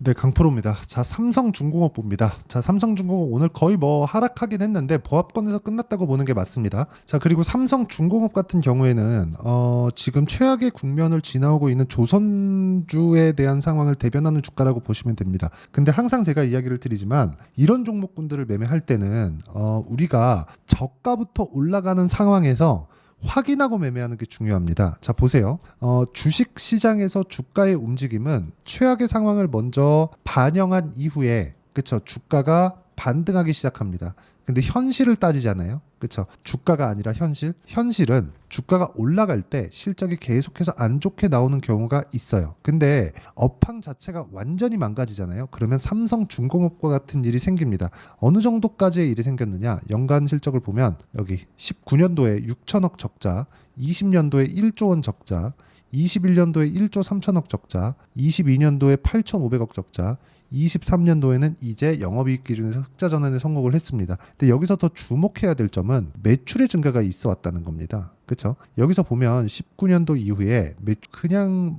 네, 강프로입니다. 자, 삼성중공업 봅니다. 자, 삼성중공업 오늘 거의 뭐 하락하긴 했는데 보합권에서 끝났다고 보는 게 맞습니다. 자, 그리고 삼성중공업 같은 경우에는 지금 최악의 국면을 지나오고 있는 조선주에 대한 상황을 대변하는 주가라고 보시면 됩니다. 근데 항상 제가 이야기를 드리지만 이런 종목군들을 매매할 때는 우리가 저가부터 올라가는 상황에서 확인하고 매매하는 게 중요합니다. 자, 보세요. 주식 시장에서 주가의 움직임은 최악의 상황을 먼저 반영한 이후에, 그쵸, 주가가 반등하기 시작합니다. 근데 현실을 따지잖아요. 그쵸? 주가가 아니라 현실. 현실은 주가가 올라갈 때 실적이 계속해서 안 좋게 나오는 경우가 있어요. 근데 업황 자체가 완전히 망가지잖아요. 그러면 삼성중공업과 같은 일이 생깁니다. 어느 정도까지의 일이 생겼느냐? 연간 실적을 보면 여기 19년도에 6천억 적자, 20년도에 1조 원 적자, 21년도에 1조 3천억 적자, 22년도에 8,500억 적자, 23년도에는 이제 영업이익 기준에서 흑자 전환에 성공을 했습니다. 근데 여기서 더 주목해야 될 점은 매출의 증가가 있어 왔다는 겁니다. 그렇죠? 여기서 보면 19년도 이후에 그냥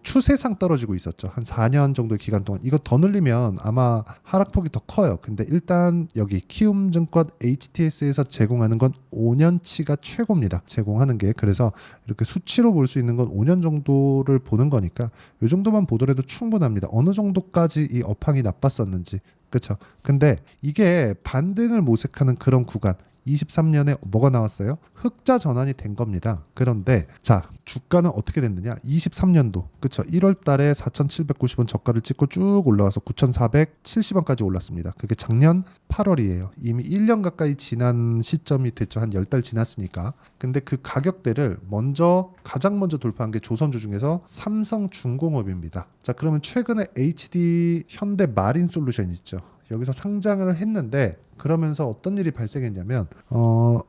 추세상 떨어지고 있었죠. 한 4년 정도의 기간 동안. 이거 더 늘리면 아마 하락폭이 더 커요. 근데 일단 여기 키움증권 HTS에서 제공하는 건 5년치가 최고입니다. 제공하는 게. 그래서 이렇게 수치로 볼 수 있는 건 5년 정도를 보는 거니까 이 정도만 보더라도 충분합니다. 어느 정도까지 이 업황이 나빴었는지. 그렇죠? 근데 이게 반등을 모색하는 그런 구간, 23년에 뭐가 나왔어요? 흑자 전환이 된 겁니다. 그런데 자, 주가는 어떻게 됐느냐? 23년도 그쵸? 1월 달에 4,790원 저가를 찍고 쭉 올라와서 9,470원까지 올랐습니다. 그게 작년 8월이에요. 이미 1년 가까이 지난 시점이 됐죠. 한 10달 지났으니까. 근데 그 가격대를 가장 먼저 돌파한 게 조선주 중에서 삼성중공업입니다. 자, 그러면 최근에 HD 현대마린솔루션 있죠. 여기서 상장을 했는데 그러면서 어떤 일이 발생했냐면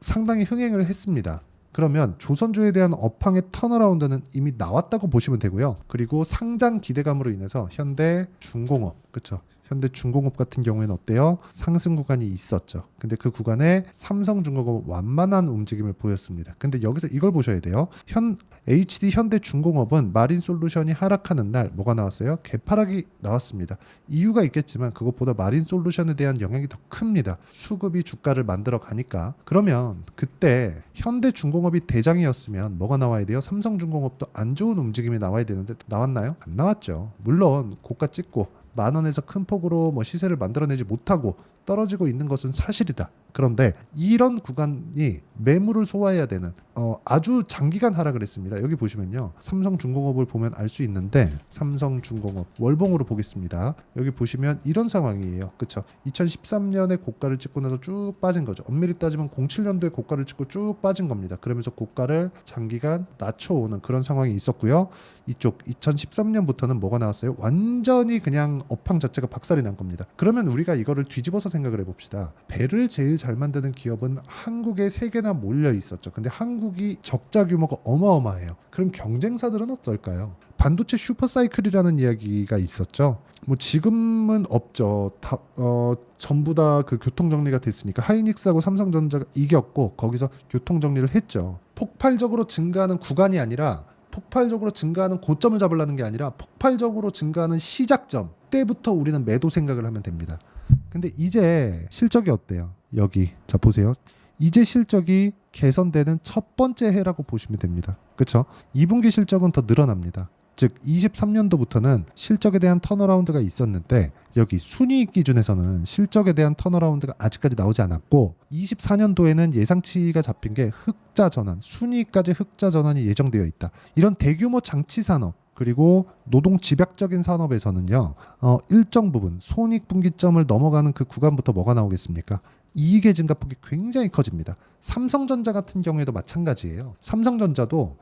상당히 흥행을 했습니다. 그러면 조선주에 대한 업황의 턴어라운드는 이미 나왔다고 보시면 되고요. 그리고 상장 기대감으로 인해서 현대중공업, 그렇죠? 현대중공업 같은 경우에는 어때요? 상승 구간이 있었죠. 근데 그 구간에 삼성중공업은 완만한 움직임을 보였습니다. 근데 여기서 이걸 보셔야 돼요. HD 현대중공업은 마린솔루션이 하락하는 날 뭐가 나왔어요? 개파락이 나왔습니다. 이유가 있겠지만 그것보다 마린솔루션에 대한 영향이 더 큽니다. 수급이 주가를 만들어 가니까. 그러면 그때 현대중공업이 대장이었으면 뭐가 나와야 돼요? 삼성중공업도 안 좋은 움직임이 나와야 되는데 나왔나요? 안 나왔죠. 물론 고가 찍고 10,000원에서 큰 폭으로 시세를 만들어내지 못하고 떨어지고 있는 것은 사실이다. 그런데 이런 구간이 매물을 소화해야 되는 아주 장기간 하락을 했습니다. 여기 보시면요. 삼성중공업을 보면 알 수 있는데 삼성중공업 월봉으로 보겠습니다. 여기 보시면 이런 상황이에요. 그렇죠? 2013년에 고가를 찍고 나서 쭉 빠진 거죠. 엄밀히 따지면 07년도에 고가를 찍고 쭉 빠진 겁니다. 그러면서 고가를 장기간 낮춰오는 그런 상황이 있었고요. 이쪽 2013년부터는 뭐가 나왔어요? 완전히 그냥 업황 자체가 박살이 난 겁니다. 그러면 우리가 이거를 뒤집어서 생각을 해봅시다. 배를 제일 잘 만드는 기업은 한국에 3개나 몰려 있었죠. 근데 한국이 적자 규모가 어마어마해요. 그럼 경쟁사들은 어떨까요? 반도체 슈퍼사이클이라는 이야기가 있었죠. 지금은 없죠. 전부 다 그 교통정리가 됐으니까 하이닉스하고 삼성전자가 이겼고 거기서 교통정리를 했죠. 폭발적으로 증가하는 구간이 아니라 폭발적으로 증가하는 고점을 잡으려는 게 아니라 폭발적으로 증가하는 시작점 때부터 우리는 매도 생각을 하면 됩니다. 근데 이제 실적이 어때요? 여기 자 보세요. 이제 실적이 개선되는 첫 번째 해라고 보시면 됩니다. 그렇죠? 2분기 실적은 더 늘어납니다. 즉 23년도부터는 실적에 대한 턴어라운드가 있었는데 여기 순이익 기준에서는 실적에 대한 턴어라운드가 아직까지 나오지 않았고 24년도에는 예상치가 잡힌 게 흑자 전환, 순이익까지 흑자 전환이 예정되어 있다. 이런 대규모 장치 산업 그리고 노동 집약적인 산업에서는요. 일정 부분 손익분기점을 넘어가는 그 구간부터 뭐가 나오겠습니까? 이익의 증가폭이 굉장히 커집니다. 삼성전자 같은 경우에도 마찬가지예요. 삼성전자도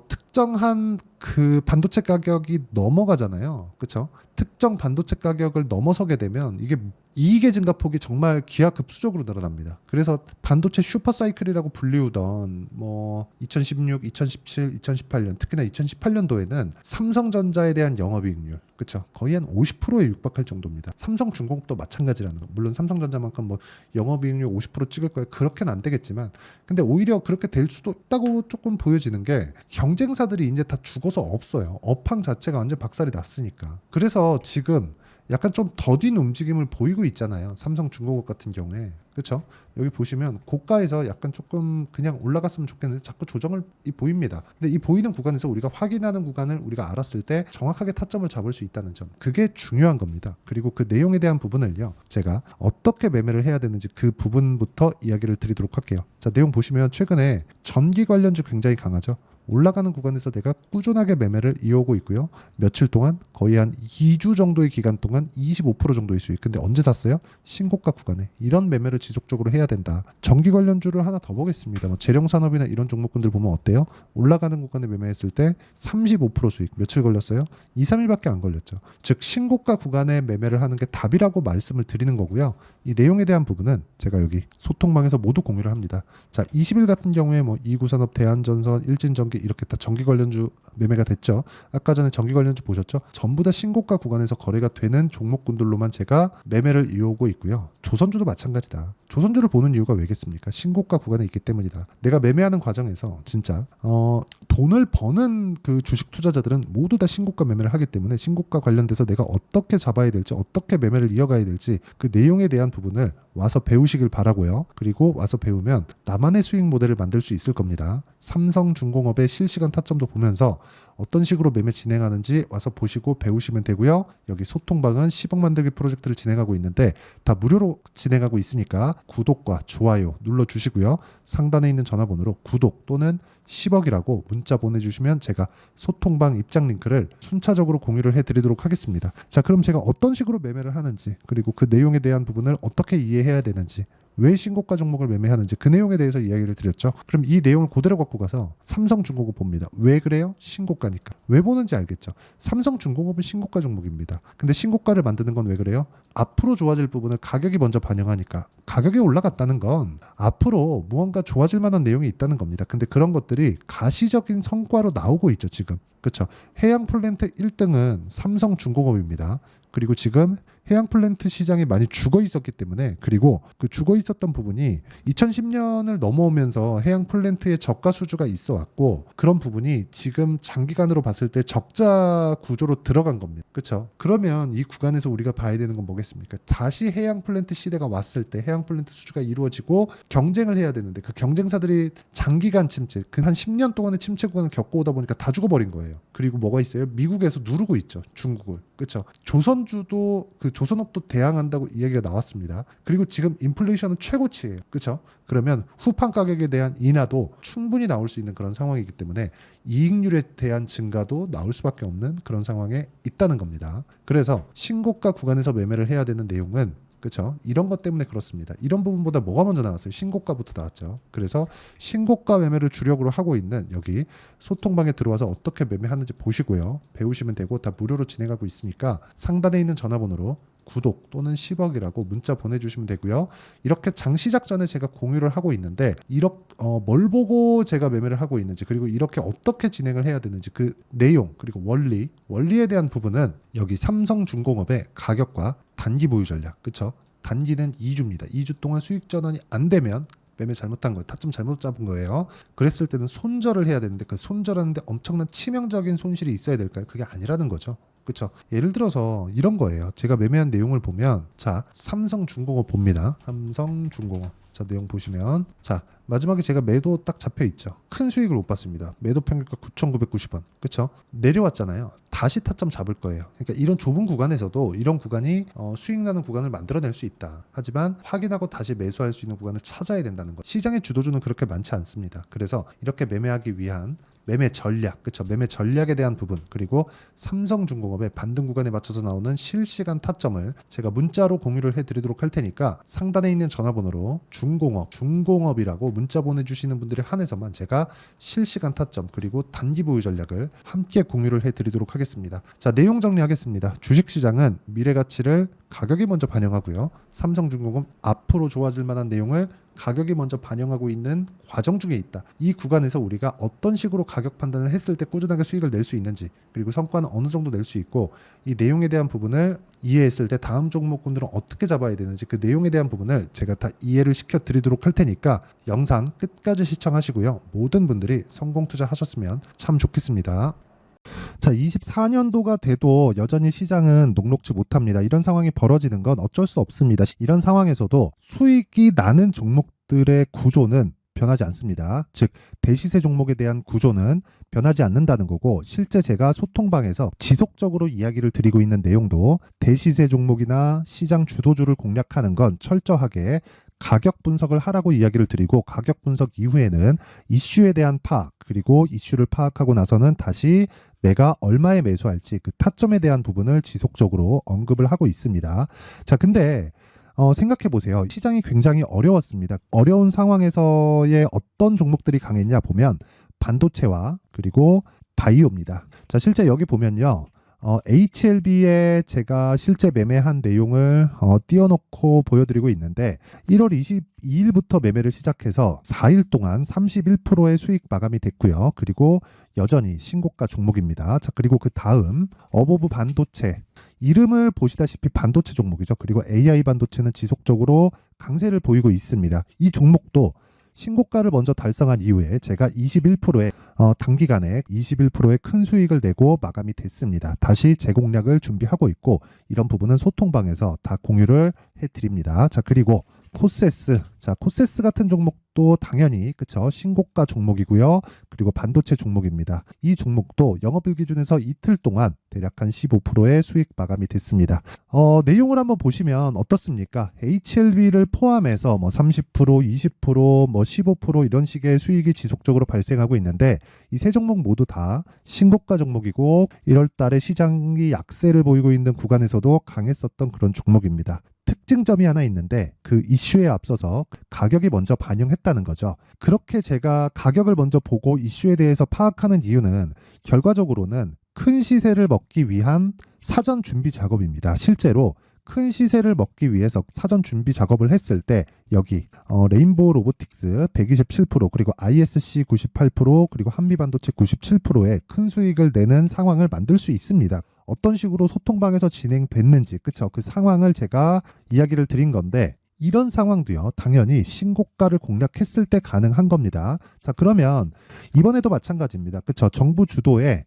특정한 그 반도체 가격이 넘어가잖아요. 그렇죠? 특정 반도체 가격을 넘어서게 되면 이게 이익의 증가폭이 정말 기하급수적으로 늘어납니다. 그래서 반도체 슈퍼사이클이라고 불리우던 뭐 2016, 2017, 2018년 특히나 2018년도에는 삼성전자에 대한 영업이익률 그쵸 거의 한 50%에 육박할 정도입니다. 삼성중공업도 마찬가지라는 거. 물론 삼성전자만큼 뭐 영업이익률 50% 찍을 거예요. 그렇게는 안 되겠지만 근데 오히려 그렇게 될 수도 있다고 조금 보여지는 게 경쟁사들이 이제 다 죽어서 없어요. 업황 자체가 완전 박살이 났으니까. 그래서 지금 약간 좀 더딘 움직임을 보이고 있잖아요. 삼성중공업 같은 경우에. 그렇죠? 여기 보시면 고가에서 약간 조금 그냥 올라갔으면 좋겠는데 자꾸 조정을 보입니다. 근데 이 보이는 구간에서 우리가 확인하는 구간을 우리가 알았을 때 정확하게 타점을 잡을 수 있다는 점. 그게 중요한 겁니다. 그리고 그 내용에 대한 부분을요. 제가 어떻게 매매를 해야 되는지 그 부분부터 이야기를 드리도록 할게요. 자, 내용 보시면 최근에 전기 관련주 굉장히 강하죠. 올라가는 구간에서 내가 꾸준하게 매매를 이어오고 있고요. 며칠 동안 거의 한 2주 정도의 기간 동안 25% 정도의 수익. 근데 언제 샀어요? 신고가 구간에. 이런 매매를 지속적으로 해야 된다. 전기 관련주를 하나 더 보겠습니다. 뭐 재령산업이나 이런 종목군들 보면 어때요? 올라가는 구간에 매매했을 때 35% 수익. 며칠 걸렸어요? 2, 3일밖에 안 걸렸죠. 즉 신고가 구간에 매매를 하는 게 답이라고 말씀을 드리는 거고요. 이 내용에 대한 부분은 제가 여기 소통방에서 모두 공유를 합니다. 자, 20일 같은 경우에 뭐 이구산업, 대한전선, 일진전기 이렇게 다 전기 관련주 매매가 됐죠. 아까 전에 전기 관련주 보셨죠? 전부 다 신고가 구간에서 거래가 되는 종목군들로만 제가 매매를 이어오고 있고요. 조선주도 마찬가지다. 조선주를 보는 이유가 왜겠습니까? 신고가 구간에 있기 때문이다. 내가 매매하는 과정에서 진짜 돈을 버는 그 주식 투자자들은 모두 다 신고가 매매를 하기 때문에 신고가 관련돼서 내가 어떻게 잡아야 될지 어떻게 매매를 이어가야 될지 그 내용에 대한 부분을 와서 배우시길 바라고요. 그리고 와서 배우면 나만의 수익 모델을 만들 수 있을 겁니다. 삼성중공업의 실시간 타점도 보면서 어떤 식으로 매매 진행하는지 와서 보시고 배우시면 되고요. 여기 소통방은 10억 만들기 프로젝트를 진행하고 있는데 다 무료로 진행하고 있으니까 구독과 좋아요 눌러주시고요. 상단에 있는 전화번호로 구독 또는 10억이라고 문자 보내주시면 제가 소통방 입장 링크를 순차적으로 공유를 해드리도록 하겠습니다. 자, 그럼 제가 어떤 식으로 매매를 하는지 그리고 그 내용에 대한 부분을 어떻게 이해해야 되는지 왜 신고가 종목을 매매하는지 그 내용에 대해서 이야기를 드렸죠. 그럼 이 내용을 그대로 갖고 가서 삼성중공업 봅니다. 왜 그래요? 신고가니까. 왜 보는지 알겠죠. 삼성중공업은 신고가 종목입니다. 근데 신고가를 만드는 건 왜 그래요? 앞으로 좋아질 부분을 가격이 먼저 반영하니까. 가격이 올라갔다는 건 앞으로 무언가 좋아질 만한 내용이 있다는 겁니다. 근데 그런 것들이 가시적인 성과로 나오고 있죠, 지금. 그렇죠. 해양 플랜트 1등은 삼성중공업입니다. 그리고 지금 해양 플랜트 시장이 많이 죽어 있었기 때문에 그리고 그 죽어 있었던 부분이 2010년을 넘어오면서 해양 플랜트의 저가 수주가 있어 왔고 그런 부분이 지금 장기간으로 봤을 때 적자 구조로 들어간 겁니다. 그렇죠? 그러면 이 구간에서 우리가 봐야 되는 건 뭐겠습니까? 다시 해양 플랜트 시대가 왔을 때 해양 플랜트 수주가 이루어지고 경쟁을 해야 되는데 그 경쟁사들이 장기간 침체, 그 한 10년 동안의 침체 구간을 겪어오다 보니까 다 죽어버린 거예요. 그리고 뭐가 있어요? 미국에서 누르고 있죠. 중국을. 그렇죠? 조선주도 그 조선업도 대항한다고 이야기가 나왔습니다. 그리고 지금 인플레이션은 최고치예요. 그렇죠? 그러면 후판 가격에 대한 인하도 충분히 나올 수 있는 그런 상황이기 때문에 이익률에 대한 증가도 나올 수밖에 없는 그런 상황에 있다는 겁니다. 그래서 신고가 구간에서 매매를 해야 되는 내용은 그렇죠? 이런 것 때문에 그렇습니다. 이런 부분보다 뭐가 먼저 나왔어요? 신고가부터 나왔죠. 그래서 신고가 매매를 주력으로 하고 있는 여기 소통방에 들어와서 어떻게 매매하는지 보시고요. 배우시면 되고 다 무료로 진행하고 있으니까 상단에 있는 전화번호로 구독 또는 10억이라고 문자 보내주시면 되고요. 이렇게 장 시작 전에 제가 공유를 하고 있는데 뭘 보고 제가 매매를 하고 있는지 그리고 이렇게 어떻게 진행을 해야 되는지 그 내용 그리고 원리에 대한 부분은 여기 삼성중공업의 가격과 단기 보유 전략 그쵸? 단기는 2주입니다. 2주 동안 수익 전환이 안 되면 매매 잘못한 거예요. 타점 잘못 잡은 거예요. 그랬을 때는 손절을 해야 되는데 그 손절하는데 엄청난 치명적인 손실이 있어야 될까요? 그게 아니라는 거죠. 그렇죠. 예를 들어서 이런 거예요. 제가 매매한 내용을 보면 자 삼성중공업 봅니다. 삼성중공업 자 내용 보시면 자 마지막에 제가 매도 딱 잡혀 있죠. 큰 수익을 못 봤습니다. 매도 평균가 9,990원. 그렇죠? 내려왔잖아요. 다시 타점 잡을 거예요. 그러니까 이런 좁은 구간에서도 이런 구간이 수익 나는 구간을 만들어낼 수 있다. 하지만 확인하고 다시 매수할 수 있는 구간을 찾아야 된다는 거. 시장의 주도주는 그렇게 많지 않습니다. 그래서 이렇게 매매하기 위한 매매 전략, 그쵸? 매매 전략에 대한 부분, 그리고 삼성중공업의 반등 구간에 맞춰서 나오는 실시간 타점을 제가 문자로 공유를 해드리도록 할 테니까 상단에 있는 전화번호로 중공업이라고 문자 보내주시는 분들에 한해서만 제가 실시간 타점 그리고 단기 보유 전략을 함께 공유를 해드리도록 하겠습니다. 자, 내용 정리하겠습니다. 주식시장은 미래 가치를 가격이 먼저 반영하고요. 삼성중공업 앞으로 좋아질 만한 내용을 가격이 먼저 반영하고 있는 과정 중에 있다. 이 구간에서 우리가 어떤 식으로 가격 판단을 했을 때 꾸준하게 수익을 낼 수 있는지, 그리고 성과는 어느 정도 낼 수 있고, 이 내용에 대한 부분을 이해했을 때 다음 종목군들은 어떻게 잡아야 되는지 그 내용에 대한 부분을 제가 다 이해를 시켜 드리도록 할 테니까 영상 끝까지 시청하시고요. 모든 분들이 성공 투자하셨으면 참 좋겠습니다. 자, 24년도가 돼도 여전히 시장은 녹록지 못합니다. 이런 상황이 벌어지는 건 어쩔 수 없습니다. 이런 상황에서도 수익이 나는 종목들의 구조는 변하지 않습니다. 즉, 대시세 종목에 대한 구조는 변하지 않는다는 거고, 실제 제가 소통방에서 지속적으로 이야기를 드리고 있는 내용도 대시세 종목이나 시장 주도주를 공략하는 건 철저하게 가격 분석을 하라고 이야기를 드리고, 가격 분석 이후에는 이슈에 대한 파악, 그리고 이슈를 파악하고 나서는 다시 내가 얼마에 매수할지 그 타점에 대한 부분을 지속적으로 언급을 하고 있습니다. 자, 근데 생각해 보세요. 시장이 굉장히 어려웠습니다. 어려운 상황에서의 어떤 종목들이 강했냐 보면 반도체와 그리고 바이오입니다. 자, 실제 여기 보면요. HLB에 제가 실제 매매한 내용을 띄워놓고 보여드리고 있는데 1월 22일부터 매매를 시작해서 4일 동안 31%의 수익 마감이 됐고요. 그리고 여전히 신고가 종목입니다. 자, 그리고 그 다음 어보브 반도체, 이름을 보시다시피 반도체 종목이죠. 그리고 AI 반도체는 지속적으로 강세를 보이고 있습니다. 이 종목도 신고가를 먼저 달성한 이후에 제가 21%의 단기간에 21%의 큰 수익을 내고 마감이 됐습니다. 다시 재공략을 준비하고 있고, 이런 부분은 소통방에서 다 공유를 해드립니다. 자, 그리고 코세스. 자, 코세스 같은 종목도 당연히 그쵸, 신고가 종목이고요. 그리고 반도체 종목입니다. 이 종목도 영업일 기준에서 이틀 동안 대략 한 15%의 수익 마감이 됐습니다. 내용을 한번 보시면 어떻습니까? HLB를 포함해서 뭐 30%, 20%, 뭐 15% 이런 식의 수익이 지속적으로 발생하고 있는데, 이 세 종목 모두 다 신고가 종목이고 1월 달에 시장이 약세를 보이고 있는 구간에서도 강했었던 그런 종목입니다. 특징점이 하나 있는데 그 이슈에 앞서서 가격이 먼저 반영했다는 거죠. 그렇게 제가 가격을 먼저 보고 이슈에 대해서 파악하는 이유는 결과적으로는 큰 시세를 먹기 위한 사전 준비 작업입니다. 실제로 큰 시세를 먹기 위해서 사전 준비 작업을 했을 때 여기 레인보우 로보틱스 127% 그리고 ISC 98% 그리고 한미반도체 97%의 큰 수익을 내는 상황을 만들 수 있습니다. 어떤 식으로 소통방에서 진행됐는지, 그쵸? 그 상황을 제가 이야기를 드린 건데, 이런 상황도요, 당연히 신고가를 공략했을 때 가능한 겁니다. 자, 그러면 이번에도 마찬가지입니다. 그쵸? 정부 주도의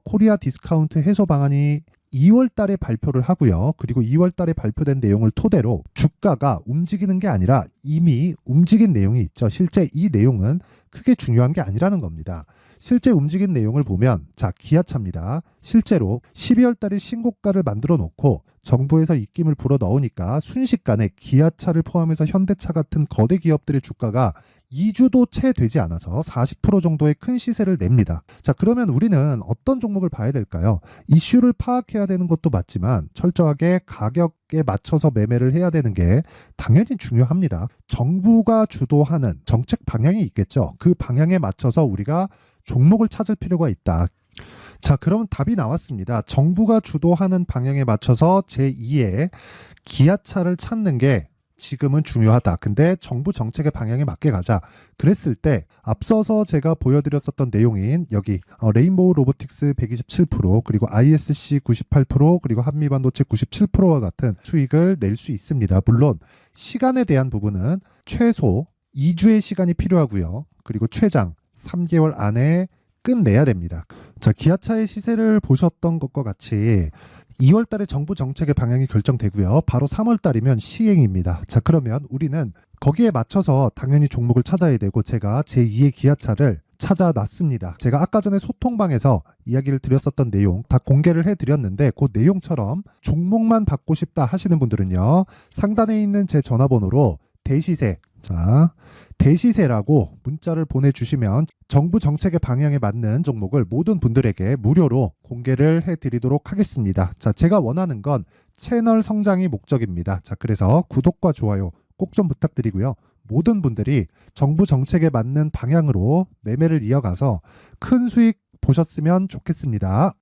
코리아 디스카운트 해소 방안이 2월 달에 발표를 하고요. 그리고 2월 달에 발표된 내용을 토대로 주가가 움직이는 게 아니라 이미 움직인 내용이 있죠. 실제 이 내용은 크게 중요한 게 아니라는 겁니다. 실제 움직인 내용을 보면, 자, 기아차입니다. 실제로 12월 달에 신고가를 만들어 놓고 정부에서 입김을 불어 넣으니까 순식간에 기아차를 포함해서 현대차 같은 거대 기업들의 주가가 2주도 채 되지 않아서 40% 정도의 큰 시세를 냅니다. 자, 그러면 우리는 어떤 종목을 봐야 될까요? 이슈를 파악해야 되는 것도 맞지만 철저하게 가격에 맞춰서 매매를 해야 되는 게 당연히 중요합니다. 정부가 주도하는 정책 방향이 있겠죠. 그 방향에 맞춰서 우리가 종목을 찾을 필요가 있다. 자, 그럼 답이 나왔습니다. 정부가 주도하는 방향에 맞춰서 제2의 기아차를 찾는 게 지금은 중요하다. 근데 정부 정책의 방향에 맞게 가자. 그랬을 때 앞서서 제가 보여드렸었던 내용인 여기 레인보우 로보틱스 127% 그리고 ISC 98% 그리고 한미반도체 97%와 같은 수익을 낼 수 있습니다. 물론 시간에 대한 부분은 최소 2주의 시간이 필요하고요. 그리고 최장 3개월 안에 끝내야 됩니다. 자, 기아차의 시세를 보셨던 것과 같이 2월 달에 정부 정책의 방향이 결정되고요. 바로 3월 달이면 시행입니다. 자, 그러면 우리는 거기에 맞춰서 당연히 종목을 찾아야 되고, 제가 제2의 기아차를 찾아놨습니다. 제가 아까 전에 소통방에서 이야기를 드렸었던 내용 다 공개를 해드렸는데, 그 내용처럼 종목만 받고 싶다 하시는 분들은요, 상단에 있는 제 전화번호로 대시세 자, 대시세라고 문자를 보내주시면 정부 정책의 방향에 맞는 종목을 모든 분들에게 무료로 공개를 해드리도록 하겠습니다. 자, 제가 원하는 건 채널 성장이 목적입니다. 자, 그래서 구독과 좋아요 꼭 좀 부탁드리고요. 모든 분들이 정부 정책에 맞는 방향으로 매매를 이어가서 큰 수익 보셨으면 좋겠습니다.